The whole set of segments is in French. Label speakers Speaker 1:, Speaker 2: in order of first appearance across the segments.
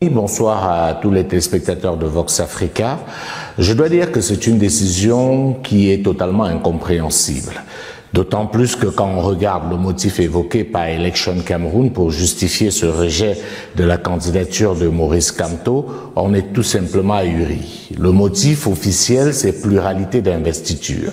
Speaker 1: Bonsoir à tous les téléspectateurs de Vox Africa. Je dois dire que c'est une décision qui est totalement incompréhensible. D'autant plus que quand on regarde le motif évoqué par Election Cameroun pour justifier ce rejet de la candidature de Maurice Kamto, on est tout simplement ahuri. Le motif officiel, c'est pluralité d'investiture.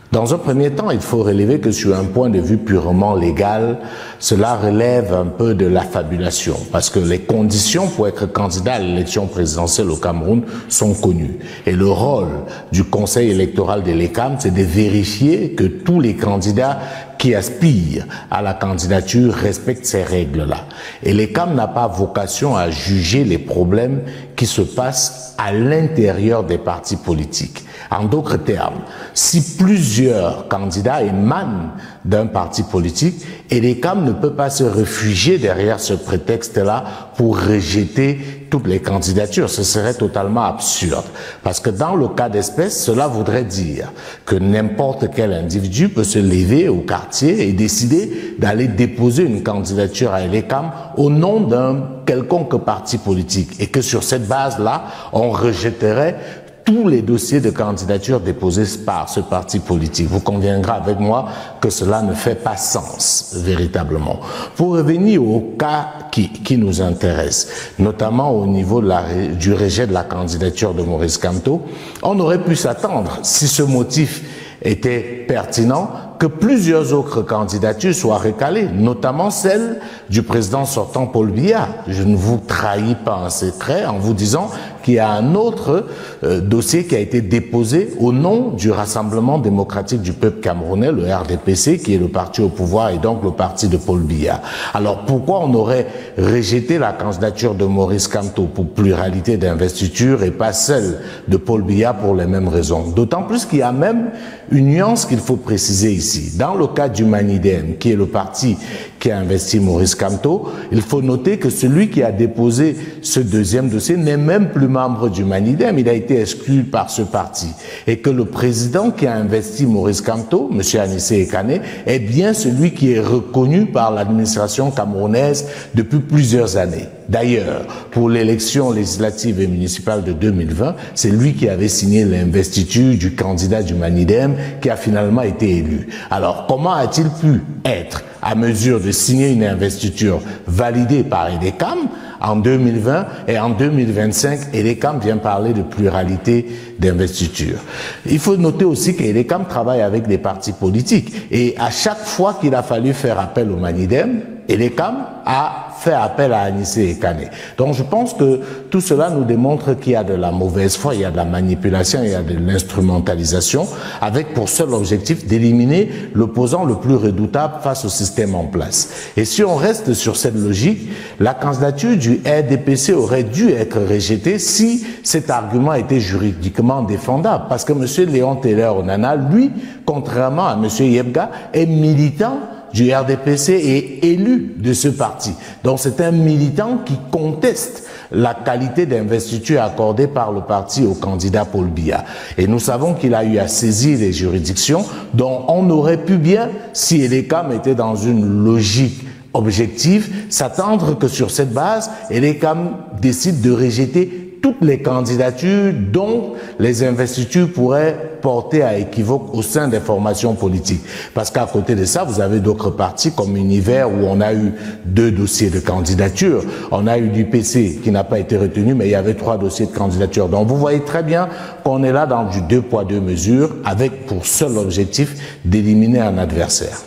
Speaker 1: Dans un premier temps, il faut relever que sur un point de vue purement légal, cela relève un peu de l'affabulation, parce que les conditions pour être candidat à l'élection présidentielle au Cameroun sont connues. Et le rôle du Conseil électoral de l'ECAM, c'est de vérifier que tous les candidats qui aspirent à la candidature respectent ces règles-là. Et l'ECAM n'a pas vocation à juger les problèmes qui se passent à l'intérieur des partis politiques. En d'autres termes, si plusieurs candidats émanent d'un parti politique, l'ECAM ne peut pas se réfugier derrière ce prétexte-là pour rejeter toutes les candidatures. Ce serait totalement absurde. Parce que dans le cas d'espèce, cela voudrait dire que n'importe quel individu peut se lever au quartier et décider d'aller déposer une candidature à l'ECAM au nom d'un quelconque parti politique. Et que sur cette base-là, on rejetterait tous les dossiers de candidature déposés par ce parti politique. Vous conviendrez avec moi que cela ne fait pas sens, véritablement. Pour revenir au cas qui nous intéresse, notamment au niveau du rejet de la candidature de Maurice Kamto, on aurait pu s'attendre, si ce motif était pertinent, que plusieurs autres candidatures soient recalées, notamment celle du président sortant Paul Biya. Je ne vous trahis pas un secret en vous disant qu'il y a un autre dossier qui a été déposé au nom du Rassemblement démocratique du peuple camerounais, le RDPC, qui est le parti au pouvoir et donc le parti de Paul Biya. Alors pourquoi on aurait rejeté la candidature de Maurice Kamto pour pluralité d'investiture et pas celle de Paul Biya pour les mêmes raisons? D'autant plus qu'il y a même une nuance qu'il faut préciser ici. Dans le cas du Manidem, qui est le parti qui a investi Maurice Kamto, il faut noter que celui qui a déposé ce deuxième dossier n'est même plus membre du Manidem, il a été exclu par ce parti. Et que le président qui a investi Maurice Kamto, M. Anissé Ekane, est bien celui qui est reconnu par l'administration camerounaise depuis plusieurs années. D'ailleurs, pour l'élection législative et municipale de 2020, c'est lui qui avait signé l'investiture du candidat du Manidem qui a finalement été élu. Alors, comment a-t-il pu être à mesure de signer une investiture validée par l'ECAM en 2020 et en 2025, l'ECAM vient parler de pluralité d'investiture. Il faut noter aussi que l'ECAM travaille avec des partis politiques et à chaque fois qu'il a fallu faire appel au Manidem, l'ECAM a fait appel à Anissé Ekane. Donc je pense que tout cela nous démontre qu'il y a de la mauvaise foi, il y a de la manipulation, il y a de l'instrumentalisation, avec pour seul objectif d'éliminer l'opposant le plus redoutable face au système en place. Et si on reste sur cette logique, la candidature du RDPC aurait dû être rejetée si cet argument était juridiquement défendable. Parce que M. Léon Taylor Onana, lui, contrairement à M. Yebga, est militant du RDPC et élu de ce parti. Donc c'est un militant qui conteste la qualité d'investiture accordée par le parti au candidat Paul Biya. Et nous savons qu'il a eu à saisir les juridictions dont on aurait pu bien, si l'ECAM était dans une logique objective, s'attendre que sur cette base, l'ECAM décide de rejeter toutes les candidatures dont les investitures pourraient porter à équivoque au sein des formations politiques. Parce qu'à côté de ça, vous avez d'autres partis comme Univers où on a eu 2 dossiers de candidature. On a eu l'UPC qui n'a pas été retenu, mais il y avait 3 dossiers de candidature. Donc vous voyez très bien qu'on est là dans du 2 poids 2 mesures avec pour seul objectif d'éliminer un adversaire.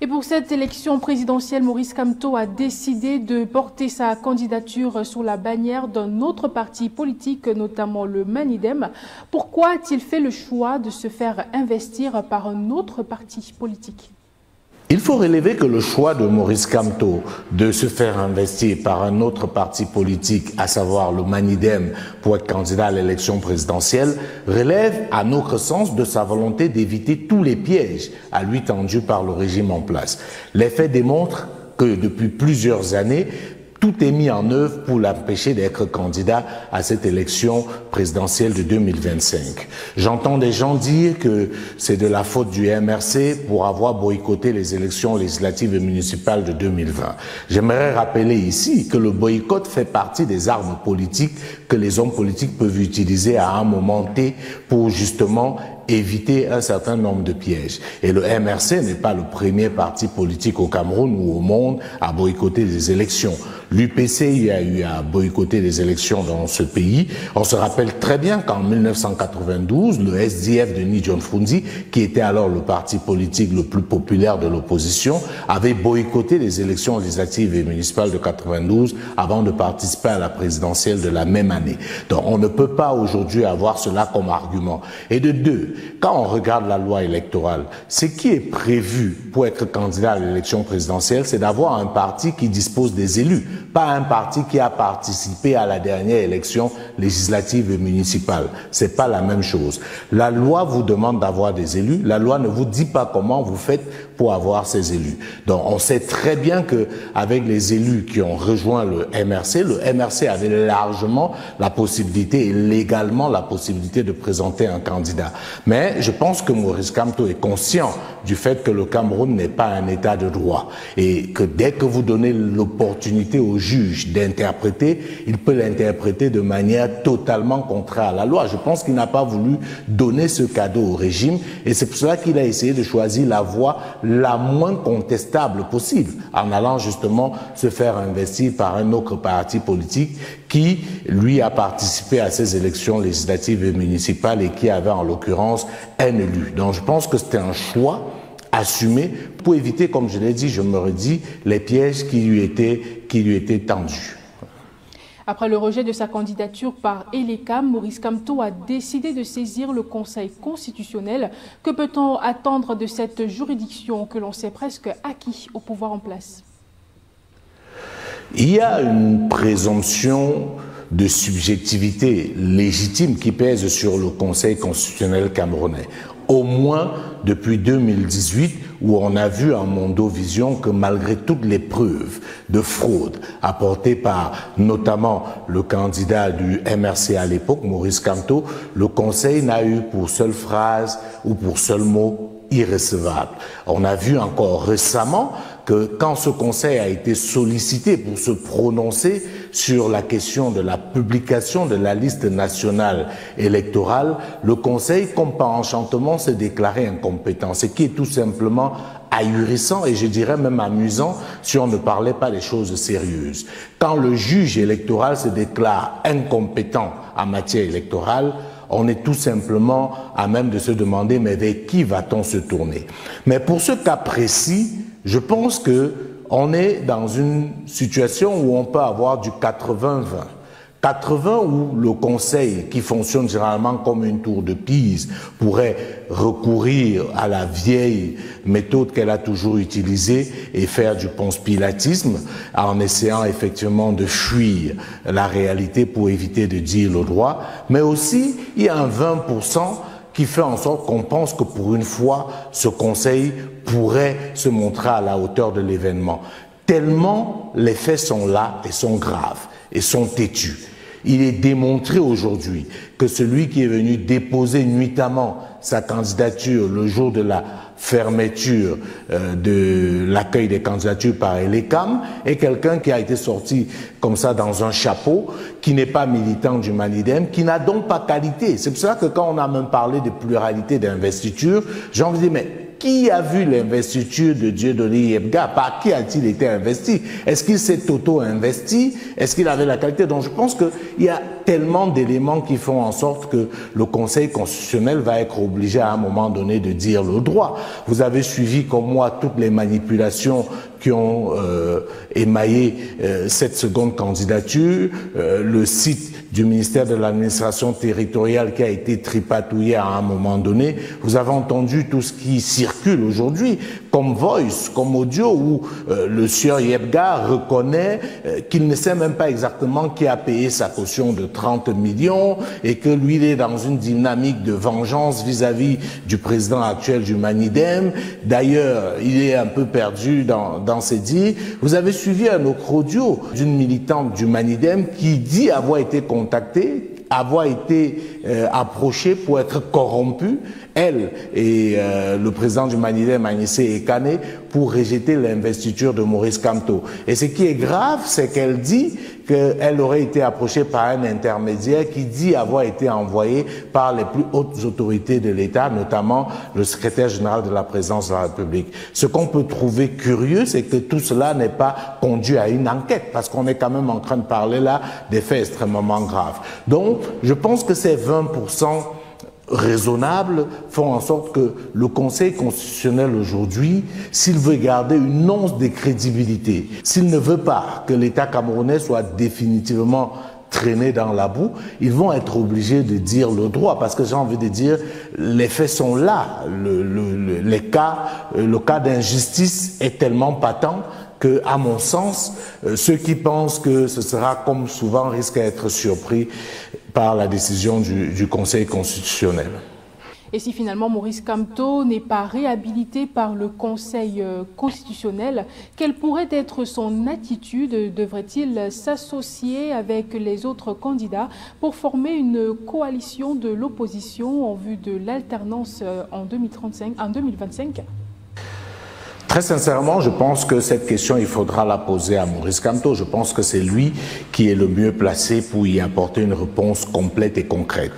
Speaker 2: Et pour cette élection présidentielle, Maurice Kamto a décidé de porter sa candidature sous la bannière d'un autre parti politique, notamment le Manidem. Pourquoi a-t-il fait le choix de se faire investir par un autre parti politique ?
Speaker 1: Il faut relever que le choix de Maurice Kamto de se faire investir par un autre parti politique, à savoir le Manidem, pour être candidat à l'élection présidentielle, relève, à notre sens, de sa volonté d'éviter tous les pièges à lui tendus par le régime en place. Les faits démontrent que depuis plusieurs années, tout est mis en œuvre pour l'empêcher d'être candidat à cette élection présidentielle de 2025. J'entends des gens dire que c'est de la faute du MRC pour avoir boycotté les élections législatives et municipales de 2020. J'aimerais rappeler ici que le boycott fait partie des armes politiques que les hommes politiques peuvent utiliser à un moment T pour justement éviter un certain nombre de pièges. Et le MRC n'est pas le premier parti politique au Cameroun ou au monde à boycotter les élections. L'UPC a eu à boycotter les élections dans ce pays. On se rappelle très bien qu'en 1992, le SDF de Ni John Frunzi, qui était alors le parti politique le plus populaire de l'opposition, avait boycotté les élections législatives et municipales de 92 avant de participer à la présidentielle de la même année. Donc on ne peut pas aujourd'hui avoir cela comme argument. Et de deux, quand on regarde la loi électorale, ce qui est prévu pour être candidat à l'élection présidentielle, c'est d'avoir un parti qui dispose des élus, pas un parti qui a participé à la dernière élection législative et municipale. C'est pas la même chose. La loi vous demande d'avoir des élus, la loi ne vous dit pas comment vous faites pour avoir ces élus. Donc on sait très bien que avec les élus qui ont rejoint le MRC avait largement la possibilité et légalement la possibilité de présenter un candidat. Mais je pense que Maurice Kamto est conscient du fait que le Cameroun n'est pas un état de droit et que dès que vous donnez l'opportunité au juge d'interpréter, il peut l'interpréter de manière totalement contraire à la loi. Je pense qu'il n'a pas voulu donner ce cadeau au régime et c'est pour cela qu'il a essayé de choisir la voie la moins contestable possible en allant justement se faire investir par un autre parti politique qui, lui, a participé à ces élections législatives et municipales et qui avait en l'occurrence un élu. Donc je pense que c'était un choix assumé pour éviter, comme je l'ai dit, je me redis, les pièges qui lui étaient tendus.
Speaker 2: Après le rejet de sa candidature par Elecam, Maurice Kamto a décidé de saisir le Conseil constitutionnel. Que peut-on attendre de cette juridiction que l'on sait presque acquis au pouvoir en place?
Speaker 1: Il y a une présomption de subjectivité légitime qui pèse sur le Conseil constitutionnel camerounais. Au moins depuis 2018, où on a vu en Mondovision que malgré toutes les preuves de fraude apportées par notamment le candidat du MRC à l'époque, Maurice Kamto, le Conseil n'a eu pour seule phrase ou pour seul mot irrecevable. On a vu encore récemment que quand ce Conseil a été sollicité pour se prononcer sur la question de la publication de la liste nationale électorale, le Conseil, comme par enchantement, s'est déclaré incompétent, ce qui est tout simplement ahurissant et je dirais même amusant si on ne parlait pas des choses sérieuses. Quand le juge électoral se déclare incompétent en matière électorale, on est tout simplement à même de se demander mais vers qui va-t-on se tourner? Mais pour ce cas précis, je pense que on est dans une situation où on peut avoir du 80-20. 80 où le Conseil, qui fonctionne généralement comme une tour de Pise, pourrait recourir à la vieille méthode qu'elle a toujours utilisée et faire du conspiratisme en essayant effectivement de fuir la réalité pour éviter de dire le droit. Mais aussi, il y a un 20% qui fait en sorte qu'on pense que pour une fois, ce Conseil pourrait se montrer à la hauteur de l'événement. Tellement les faits sont là et sont graves et sont têtus. Il est démontré aujourd'hui que celui qui est venu déposer nuitamment sa candidature le jour de la fermeture de l'accueil des candidatures par Elecam est quelqu'un qui a été sorti comme ça dans un chapeau, qui n'est pas militant du Manidem, qui n'a donc pas qualité. C'est pour ça que quand on a même parlé de pluralité d'investiture, j'ai envie de dire, mais qui a vu l'investiture de Dieudonné Yebga? Par qui a-t-il été investi? Est-ce qu'il s'est auto-investi? Est-ce qu'il avait la qualité? Donc je pense qu'il y a tellement d'éléments qui font en sorte que le Conseil constitutionnel va être obligé à un moment donné de dire le droit. Vous avez suivi comme moi toutes les manipulations qui ont émaillé cette seconde candidature, le site du ministère de l'administration territoriale qui a été tripatouillé à un moment donné. Vous avez entendu tout ce qui circule aujourd'hui comme Voice, comme Audio, où le sieur Yebga reconnaît qu'il ne sait même pas exactement qui a payé sa caution de 30 millions et que lui, il est dans une dynamique de vengeance vis-à-vis du président actuel du Manidem. D'ailleurs, il est un peu perdu dans ses dires. Vous avez suivi un autre audio d'une militante du Manidem qui dit avoir été contactée, avoir été approchée pour être corrompue, elle et le président du Manidem, Anissé Ekane, pour rejeter l'investiture de Maurice Kamto. Et ce qui est grave, c'est qu'elle dit qu'elle aurait été approchée par un intermédiaire qui dit avoir été envoyé par les plus hautes autorités de l'État, notamment le secrétaire général de la présidence de la République. Ce qu'on peut trouver curieux, c'est que tout cela n'est pas conduit à une enquête, parce qu'on est quand même en train de parler là des faits extrêmement graves. Donc, je pense que ces 20% raisonnables font en sorte que le Conseil constitutionnel aujourd'hui, s'il veut garder une once de crédibilité, s'il ne veut pas que l'État camerounais soit définitivement traîné dans la boue, ils vont être obligés de dire le droit, parce que j'ai envie de dire, les faits sont là. Le cas d'injustice est tellement patent que, à mon sens, ceux qui pensent que ce sera comme souvent risquent d'être surpris par la décision du Conseil constitutionnel.
Speaker 2: Et si finalement Maurice Kamto n'est pas réhabilité par le Conseil constitutionnel, quelle pourrait être son attitude? Devrait-il s'associer avec les autres candidats pour former une coalition de l'opposition en vue de l'alternance en 2025?
Speaker 1: Très sincèrement, je pense que cette question, il faudra la poser à Maurice Kamto. Je pense que c'est lui qui est le mieux placé pour y apporter une réponse complète et concrète.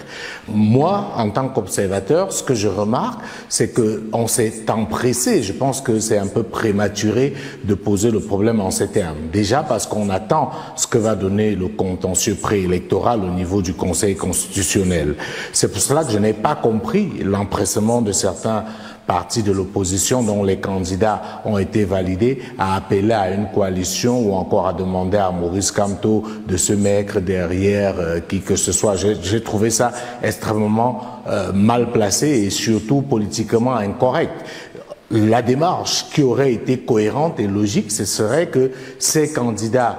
Speaker 1: Moi, en tant qu'observateur, ce que je remarque, c'est qu'on s'est empressé. Je pense que c'est un peu prématuré de poser le problème en ces termes. Déjà parce qu'on attend ce que va donner le contentieux préélectoral au niveau du Conseil constitutionnel. C'est pour cela que je n'ai pas compris l'empressement de certains partis de l'opposition dont les candidats ont été validés à appeler à une coalition ou encore à demander à Maurice Kamto de se mettre derrière qui que ce soit. J'ai trouvé ça extrêmement mal placé et surtout politiquement incorrect. La démarche qui aurait été cohérente et logique, ce serait que ces candidats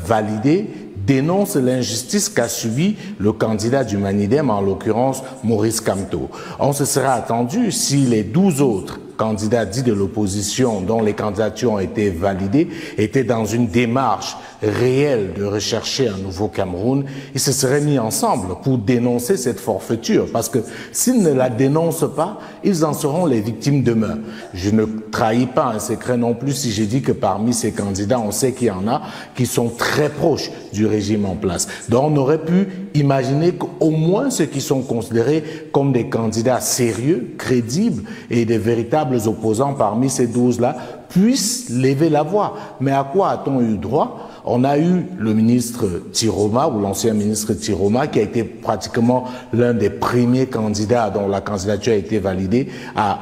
Speaker 1: validés dénonce l'injustice qu'a subi le candidat du Manidem, en l'occurrence Maurice Kamto. On se serait attendu si les 12 autres candidats dits de l'opposition dont les candidatures ont été validées étaient dans une démarche réelle de rechercher un nouveau Cameroun, ils se seraient mis ensemble pour dénoncer cette forfaiture, parce que s'ils ne la dénoncent pas, ils en seront les victimes demain. Je ne trahis pas un secret non plus si j'ai dit que parmi ces candidats, on sait qu'il y en a qui sont très proches du régime en place. Donc on aurait pu imaginer qu'au moins ceux qui sont considérés comme des candidats sérieux, crédibles et des véritables opposants parmi ces 12-là puissent lever la voix. Mais à quoi a-t-on eu droit? On a eu le ministre Tiroma, ou l'ancien ministre Tiroma, qui a été pratiquement l'un des premiers candidats dont la candidature a été validée, à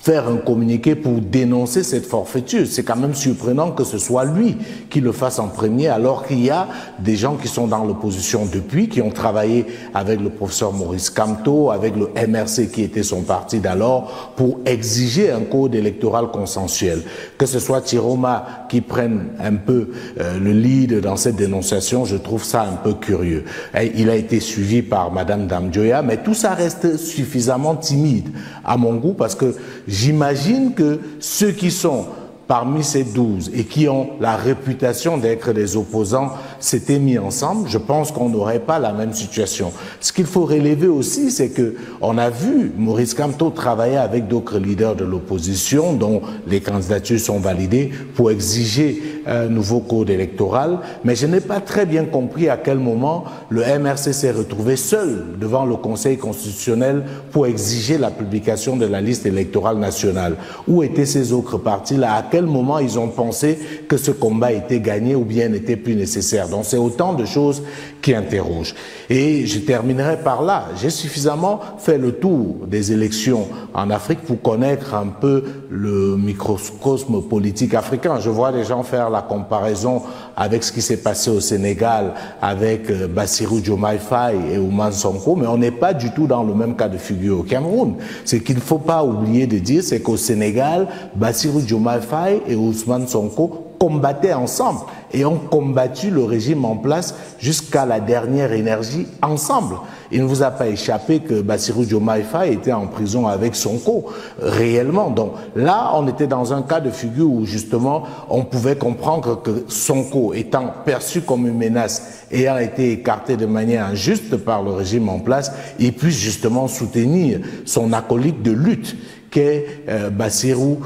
Speaker 1: faire un communiqué pour dénoncer cette forfaiture. C'est quand même surprenant que ce soit lui qui le fasse en premier, alors qu'il y a des gens qui sont dans l'opposition depuis, qui ont travaillé avec le professeur Maurice Kamto, avec le MRC qui était son parti d'alors, pour exiger un code électoral consensuel. Que ce soit Tiroma qui prenne un peu le lead dans cette dénonciation, je trouve ça un peu curieux. Et il a été suivi par Madame Damdjoya, mais tout ça reste suffisamment timide à mon goût, parce que j'imagine que ceux qui sont parmi ces 12 et qui ont la réputation d'être des opposants s'étaient mis ensemble, je pense qu'on n'aurait pas la même situation. Ce qu'il faut relever aussi, c'est que on a vu Maurice Kamto travailler avec d'autres leaders de l'opposition dont les candidatures sont validées pour exiger un nouveau code électoral, mais je n'ai pas très bien compris à quel moment le MRC s'est retrouvé seul devant le Conseil constitutionnel pour exiger la publication de la liste électorale nationale. Où étaient ces autres partis-là? À quel moment ils ont pensé que ce combat était gagné ou bien n'était plus nécessaire? Donc c'est autant de choses qui interrogent. Et je terminerai par là. J'ai suffisamment fait le tour des élections en Afrique pour connaître un peu le microcosme politique africain. Je vois les gens faire la comparaison avec ce qui s'est passé au Sénégal avec Bassirou Diomaye Faye et Ousmane Sonko, mais on n'est pas du tout dans le même cas de figure au Cameroun. Ce qu'il ne faut pas oublier de dire, c'est qu'au Sénégal, Bassirou Diomaye Faye et Ousmane Sonko combattaient ensemble et ont combattu le régime en place jusqu'à la dernière énergie ensemble. Il ne vous a pas échappé que Bassirou Diomaye Faye était en prison avec Sonko, réellement. Donc là, on était dans un cas de figure où justement, on pouvait comprendre que Sonko, étant perçu comme une menace, ayant été écarté de manière injuste par le régime en place, il puisse justement soutenir son acolyte de lutte qu'est Bassirou,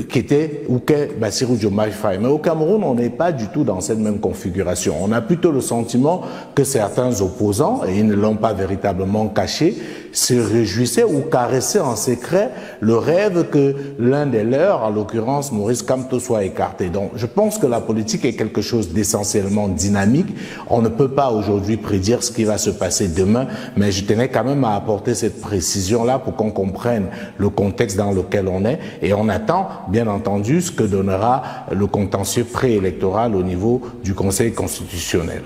Speaker 1: qu'est Bassirou Diomaye Faye. Mais au Cameroun, on n'est pas du tout dans cette même configuration. On a plutôt le sentiment que certains opposants, et ils ne l'ont pas véritablement caché, se réjouissaient ou caressaient en secret le rêve que l'un des leurs, en l'occurrence Maurice Kamto, soit écarté. Donc je pense que la politique est quelque chose d'essentiellement dynamique. On ne peut pas aujourd'hui prédire ce qui va se passer demain, mais je tenais quand même à apporter cette précision-là pour qu'on comprenne le contexte dans lequel on est, et on attend bien entendu ce que donnera le contentieux préélectoral au niveau du Conseil constitutionnel.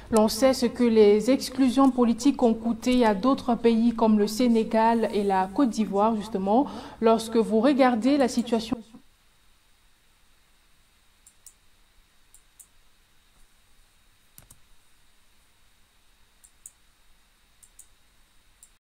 Speaker 2: L'on sait ce que les exclusions politiques ont coûté à d'autres pays comme le Sénégal et la Côte d'Ivoire, justement. Lorsque vous regardez la situation